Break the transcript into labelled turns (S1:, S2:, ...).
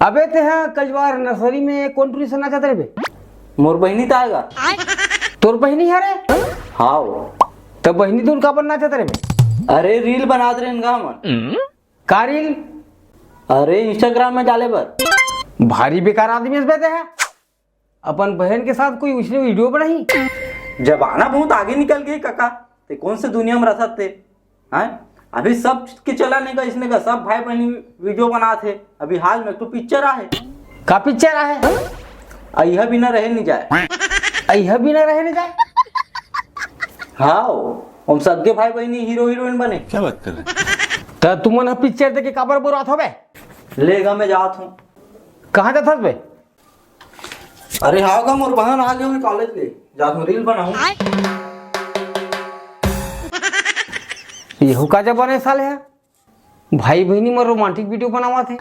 S1: अबे ते हाँ कल बार नर्सरी में कौन ट्यूशन ना चाहते रे बे?
S2: मोर बहनी तो आएगा।
S1: तोर बहनी है रे?
S2: हाँ
S1: तब बहनी तो उनका बनना चाहते रे बे?
S2: अरे रील बना दे इनका मन।
S1: का रील?
S2: अरे इंस्टाग्राम में डाले बर।
S1: भारी बेकार आदमी इस बेटे है। अपन बहन के साथ कोई उसने वीडियो बनाई।
S2: जमाना बहुत आगे निकल गई काका। ते कौन से दुनिया में रहता थे? हैं? अभी सब के चला नहीं का इसने का सब भाई बहनी वीडियो बना थे। अभी हाल में तो पिक्चर आहे।
S1: का पिक्चर आहे?
S2: अयह बिना रहे नहीं जाए।
S1: अयह बिना रहे नहीं जाए।
S2: हाँ हम सबके भाई बहनी हीरो हीरोइन बने।
S3: क्या बात कर रहे हैं?
S1: तो तुम न पिक्चर देख के काबर बुरा था बे?
S2: लेगा मैं जात हूँ।
S1: कहाँ जाता बे?
S2: अरे हाँ का मोर बहन आ गए कॉलेज ले जात हूँ रील बनाऊँ।
S1: ये का जब बने साले है भाई बहनी में रोमांटिक वीडियो बनावा थे।